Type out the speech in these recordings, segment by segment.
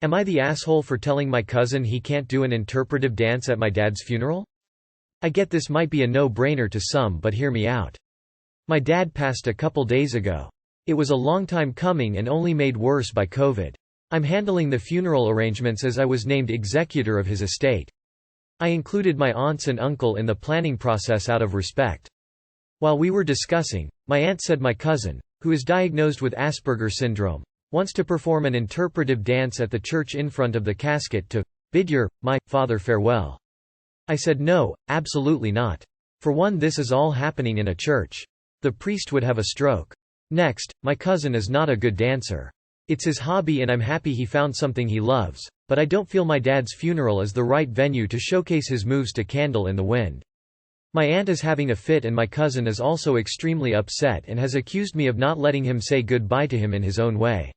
Am I the asshole for telling my cousin he can't do an interpretive dance at my dad's funeral? I get this might be a no-brainer to some, but hear me out. My dad passed a couple days ago. It was a long time coming and only made worse by COVID. I'm handling the funeral arrangements as I was named executor of his estate. I included my aunts and uncle in the planning process out of respect. While we were discussing, my aunt said my cousin, who is diagnosed with Asperger syndrome, wants to perform an interpretive dance at the church in front of the casket to bid my father farewell. I said no, absolutely not. For one, this is all happening in a church. The priest would have a stroke. Next, my cousin is not a good dancer. It's his hobby and I'm happy he found something he loves, but I don't feel my dad's funeral is the right venue to showcase his moves to Candle in the Wind. My aunt is having a fit and my cousin is also extremely upset and has accused me of not letting him say goodbye to him in his own way.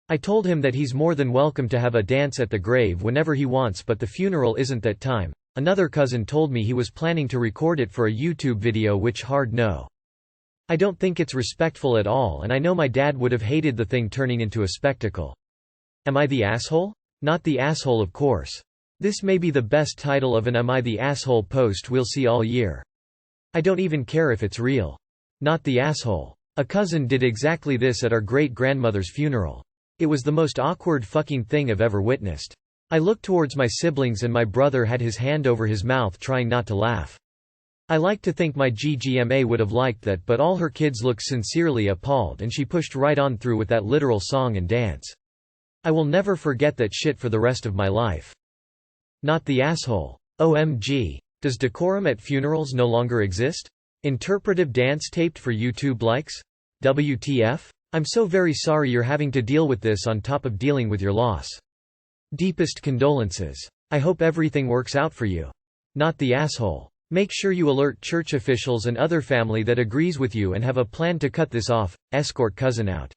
I told him that he's more than welcome to have a dance at the grave whenever he wants, but the funeral isn't that time. Another cousin told me he was planning to record it for a YouTube video, which hard no. I don't think it's respectful at all, and I know my dad would have hated the thing turning into a spectacle. Am I the asshole? Not the asshole, of course. This may be the best title of an Am I the Asshole post we'll see all year. I don't even care if it's real. Not the asshole. A cousin did exactly this at our great-grandmother's funeral. It was the most awkward fucking thing I've ever witnessed. I looked towards my siblings and my brother had his hand over his mouth trying not to laugh. I like to think my GGMA would have liked that, but all her kids looked sincerely appalled and she pushed right on through with that literal song and dance. I will never forget that shit for the rest of my life. Not the asshole. OMG. Does decorum at funerals no longer exist? Interpretive dance taped for YouTube likes? WTF? I'm so very sorry you're having to deal with this on top of dealing with your loss. Deepest condolences. I hope everything works out for you. Not the asshole. Make sure you alert church officials and other family that agrees with you and have a plan to cut this off. Escort cousin out.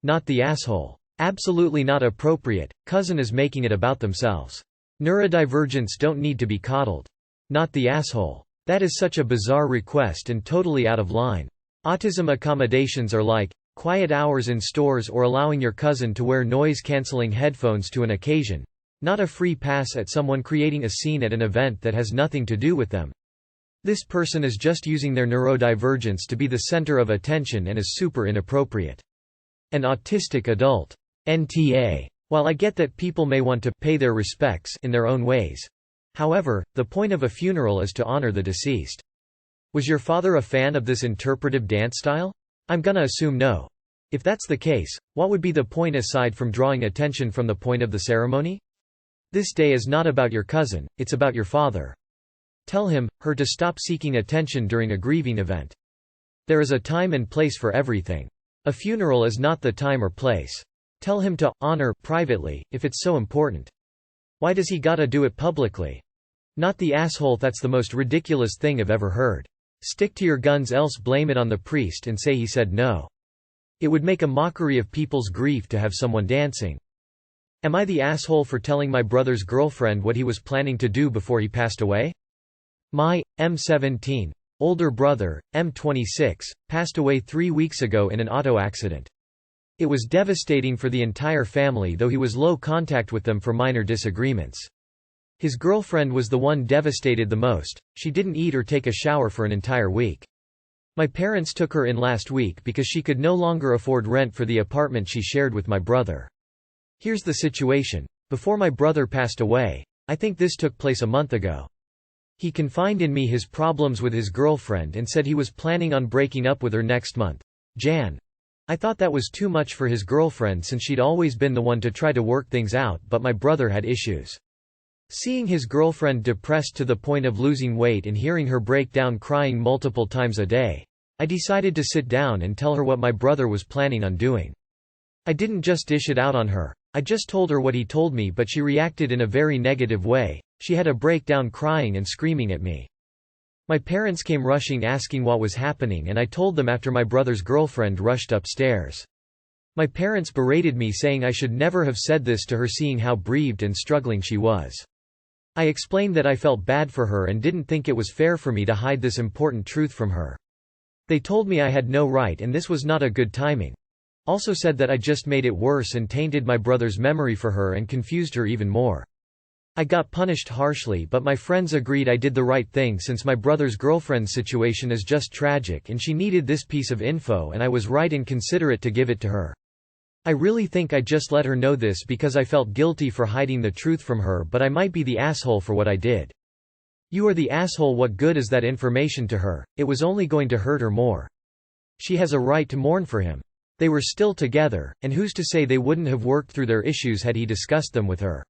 Not the asshole. Absolutely not appropriate. Cousin is making it about themselves. Neurodivergents don't need to be coddled. Not the asshole. That is such a bizarre request and totally out of line. Autism accommodations are like quiet hours in stores or allowing your cousin to wear noise-canceling headphones to an occasion. Not a free pass at someone creating a scene at an event that has nothing to do with them. This person is just using their neurodivergence to be the center of attention and is super inappropriate. An autistic adult. NTA. While I get that people may want to pay their respects in their own ways. However, the point of a funeral is to honor the deceased. Was your father a fan of this interpretive dance style? I'm gonna assume no. If that's the case, what would be the point aside from drawing attention from the point of the ceremony? This day is not about your cousin, it's about your father. Tell him, her to stop seeking attention during a grieving event. There is a time and place for everything. A funeral is not the time or place. Tell him to honor privately, if it's so important. Why does he gotta do it publicly? Not the asshole. That's the most ridiculous thing I've ever heard. Stick to your guns, else blame it on the priest and say he said no. It would make a mockery of people's grief to have someone dancing. Am I the asshole for telling my brother's girlfriend what he was planning to do before he passed away? My M17 older brother, M26, passed away 3 weeks ago in an auto accident. It was devastating for the entire family, though he was low contact with them for minor disagreements. His girlfriend was the one devastated the most. She didn't eat or take a shower for an entire week. My parents took her in last week because she could no longer afford rent for the apartment she shared with my brother. Here's the situation. Before my brother passed away, I think this took place a month ago, he confided in me his problems with his girlfriend and said he was planning on breaking up with her next month. Jan. I thought that was too much for his girlfriend since she'd always been the one to try to work things out, but my brother had issues. Seeing his girlfriend depressed to the point of losing weight and hearing her break down crying multiple times a day, I decided to sit down and tell her what my brother was planning on doing. I didn't just dish it out on her. I just told her what he told me, but she reacted in a very negative way. She had a breakdown crying and screaming at me. My parents came rushing asking what was happening, and I told them after my brother's girlfriend rushed upstairs. My parents berated me, saying I should never have said this to her, seeing how bereaved and struggling she was. I explained that I felt bad for her and didn't think it was fair for me to hide this important truth from her. They told me I had no right and this was not a good timing. Also said that I just made it worse and tainted my brother's memory for her and confused her even more. I got punished harshly, but my friends agreed I did the right thing since my brother's girlfriend's situation is just tragic and she needed this piece of info and I was right and considerate to give it to her. I really think I just let her know this because I felt guilty for hiding the truth from her, but I might be the asshole for what I did. You are the asshole. What good is that information to her? It was only going to hurt her more. She has a right to mourn for him. They were still together, and who's to say they wouldn't have worked through their issues had he discussed them with her?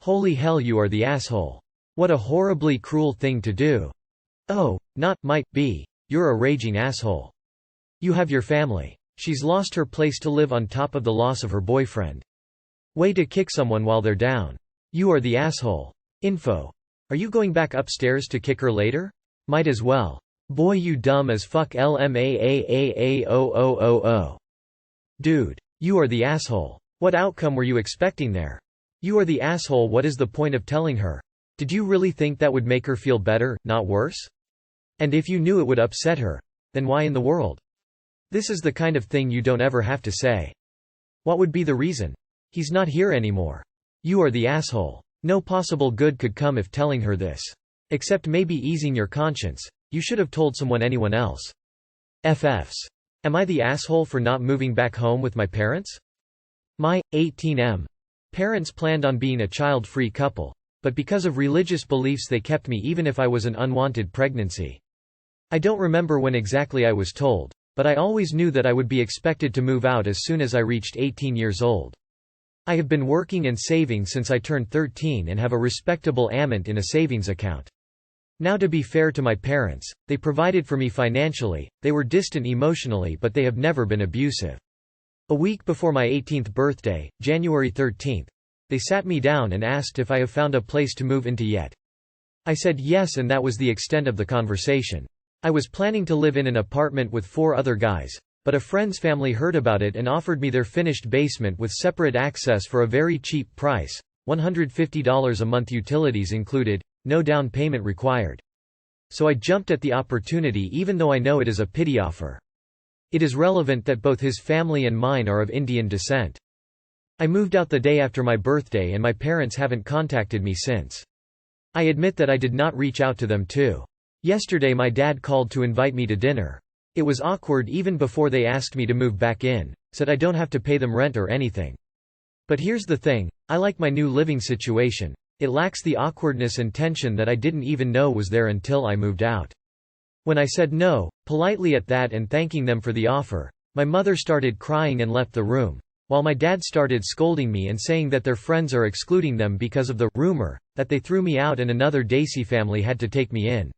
Holy hell, you are the asshole. What a horribly cruel thing to do. Oh, not might be. You're a raging asshole. You have your family. She's lost her place to live on top of the loss of her boyfriend. Way to kick someone while they're down. You are the asshole. Info. Are you going back upstairs to kick her later? Might as well. Boy, you dumb as fuck. LMAAAAOOOO. Dude. You are the asshole. What outcome were you expecting there? You are the asshole. What is the point of telling her? Did you really think that would make her feel better, not worse? And if you knew it would upset her, then why in the world? This is the kind of thing you don't ever have to say. What would be the reason? He's not here anymore. You are the asshole. No possible good could come if telling her this. Except maybe easing your conscience. You should have told anyone else. FFs. Am I the asshole for not moving back home with my parents? My 18M parents planned on being a child-free couple, but because of religious beliefs they kept me even if I was an unwanted pregnancy. I don't remember when exactly I was told, but I always knew that I would be expected to move out as soon as I reached 18 years old. I have been working and saving since I turned 13 and have a respectable amount in a savings account. Now, to be fair to my parents, they provided for me financially, they were distant emotionally, but they have never been abusive. A week before my 18th birthday, January 13th, they sat me down and asked if I have found a place to move into yet. I said yes, and that was the extent of the conversation. I was planning to live in an apartment with 4 other guys, but a friend's family heard about it and offered me their finished basement with separate access for a very cheap price, $150 a month, utilities included, no down payment required. So I jumped at the opportunity even though I know it is a pity offer. It is relevant that both his family and mine are of Indian descent. I moved out the day after my birthday and my parents haven't contacted me since. I admit that I did not reach out to them too. Yesterday my dad called to invite me to dinner. It was awkward even before they asked me to move back in, said I don't have to pay them rent or anything. But here's the thing, I like my new living situation. It lacks the awkwardness and tension that I didn't even know was there until I moved out. When I said no, politely at that and thanking them for the offer, my mother started crying and left the room, while my dad started scolding me and saying that their friends are excluding them because of the rumor that they threw me out and another Desi family had to take me in.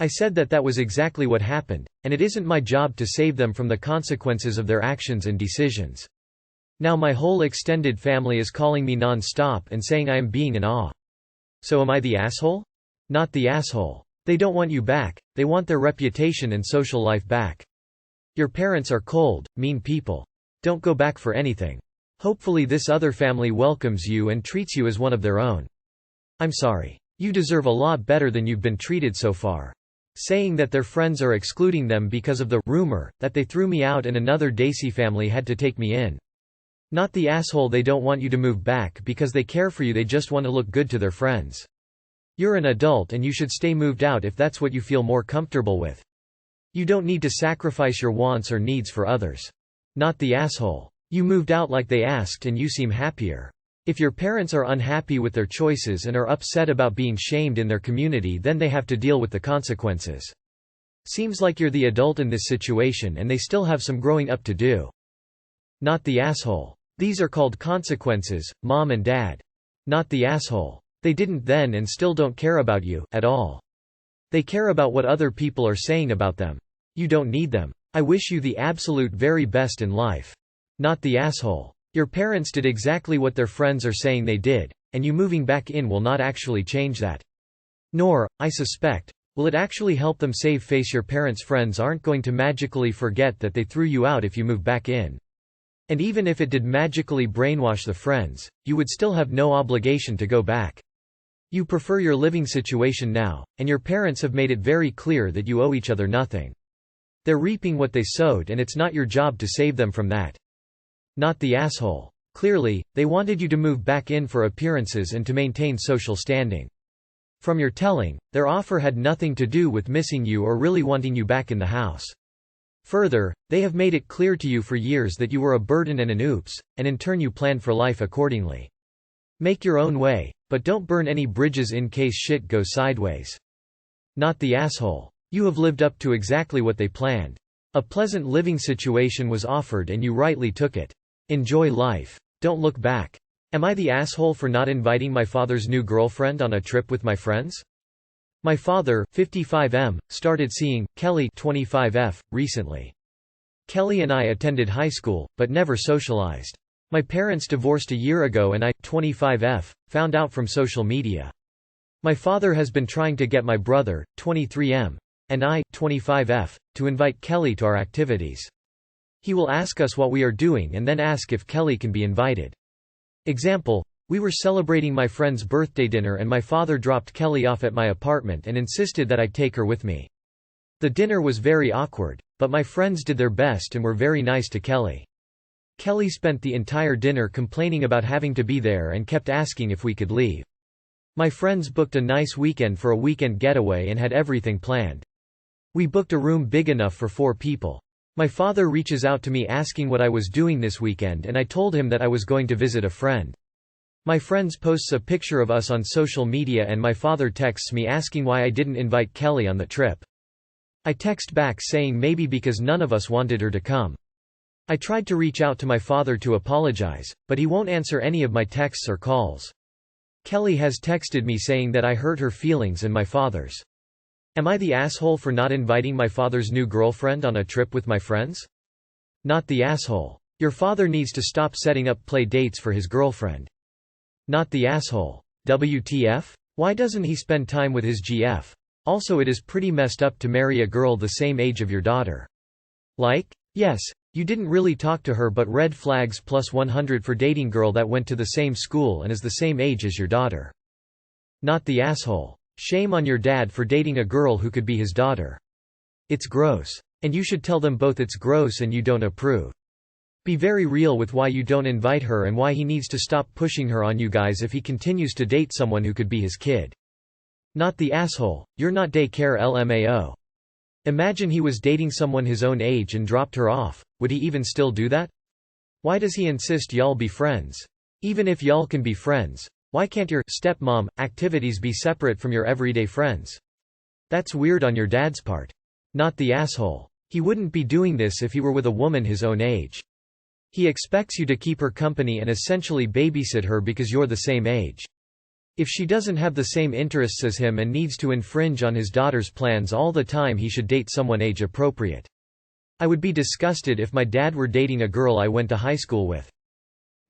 I said that that was exactly what happened, and it isn't my job to save them from the consequences of their actions and decisions. Now my whole extended family is calling me non-stop and saying I am being an awe. So am I the asshole? Not the asshole. They don't want you back, they want their reputation and social life back. Your parents are cold, mean people. Don't go back for anything. Hopefully this other family welcomes you and treats you as one of their own. I'm sorry. You deserve a lot better than you've been treated so far. Saying that their friends are excluding them because of the rumor that they threw me out and another Desi family had to take me in. Not the asshole. They don't want you to move back because they care for you, they just want to look good to their friends. You're an adult and you should stay moved out if that's what you feel more comfortable with. You don't need to sacrifice your wants or needs for others. Not the asshole. You moved out like they asked and you seem happier. If your parents are unhappy with their choices and are upset about being shamed in their community, then they have to deal with the consequences. Seems like you're the adult in this situation and they still have some growing up to do. Not the asshole. These are called consequences, mom and dad. Not the asshole. They didn't then and still don't care about you, at all. They care about what other people are saying about them. You don't need them. I wish you the absolute very best in life. Not the asshole. Your parents did exactly what their friends are saying they did, and you moving back in will not actually change that. Nor, I suspect, will it actually help them save face. Your parents' friends aren't going to magically forget that they threw you out if you move back in. And even if it did magically brainwash the friends, you would still have no obligation to go back. You prefer your living situation now, and your parents have made it very clear that you owe each other nothing. They're reaping what they sowed and it's not your job to save them from that. Not the asshole. Clearly, they wanted you to move back in for appearances and to maintain social standing. From your telling, their offer had nothing to do with missing you or really wanting you back in the house. Further, they have made it clear to you for years that you were a burden and an oops, and in turn you planned for life accordingly. Make your own way, but don't burn any bridges in case shit goes sideways. Not the asshole. You have lived up to exactly what they planned. A pleasant living situation was offered and you rightly took it. Enjoy life. Don't look back. Am I the asshole for not inviting my father's new girlfriend on a trip with my friends? My father, 55M, started seeing Kelly, 25F, recently. Kelly and I attended high school, but never socialized. My parents divorced a year ago and I, 25F, found out from social media. My father has been trying to get my brother, 23M, and I, 25F, to invite Kelly to our activities. He will ask us what we are doing and then ask if Kelly can be invited. Example, we were celebrating my friend's birthday dinner and my father dropped Kelly off at my apartment and insisted that I take her with me. The dinner was very awkward, but my friends did their best and were very nice to Kelly. Kelly spent the entire dinner complaining about having to be there and kept asking if we could leave. My friends booked a nice weekend for a weekend getaway and had everything planned. We booked a room big enough for 4 people. My father reaches out to me asking what I was doing this weekend and I told him that I was going to visit a friend. My friends posts a picture of us on social media and my father texts me asking why I didn't invite Kelly on the trip. I text back saying maybe because none of us wanted her to come. I tried to reach out to my father to apologize, but he won't answer any of my texts or calls. Kelly has texted me saying that I hurt her feelings and my father's. Am I the asshole for not inviting my father's new girlfriend on a trip with my friends? Not the asshole. Your father needs to stop setting up play dates for his girlfriend. Not the asshole. WTF? Why doesn't he spend time with his GF? Also, it is pretty messed up to marry a girl the same age of your daughter. Like? Yes, you didn't really talk to her, but red flags plus 100 for dating girl that went to the same school and is the same age as your daughter. Not the asshole. Shame on your dad for dating a girl who could be his daughter. It's gross. And you should tell them both it's gross and you don't approve. Be very real with why you don't invite her and why he needs to stop pushing her on you guys if he continues to date someone who could be his kid. Not the asshole. You're not daycare LMAO. Imagine he was dating someone his own age and dropped her off. Would he even still do that? Why does he insist y'all be friends? Even if y'all can be friends, why can't your stepmom activities be separate from your everyday friends? That's weird on your dad's part. Not the asshole. He wouldn't be doing this if he were with a woman his own age. He expects you to keep her company and essentially babysit her because you're the same age. If she doesn't have the same interests as him and needs to infringe on his daughter's plans all the time, he should date someone age appropriate. I would be disgusted if my dad were dating a girl I went to high school with.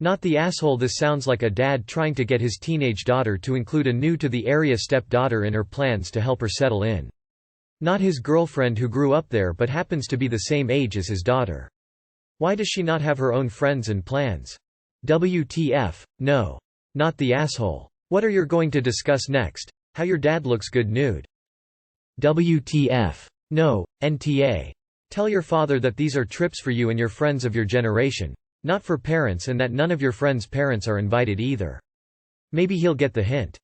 Not the asshole. This sounds like a dad trying to get his teenage daughter to include a new-to-the-area stepdaughter in her plans to help her settle in. Not his girlfriend who grew up there but happens to be the same age as his daughter. Why does she not have her own friends and plans? WTF, no. Not the asshole. What are you going to discuss next? How your dad looks good nude. WTF, no, NTA. Tell your father that these are trips for you and your friends of your generation, not for parents, and that none of your friends' parents are invited either. Maybe he'll get the hint.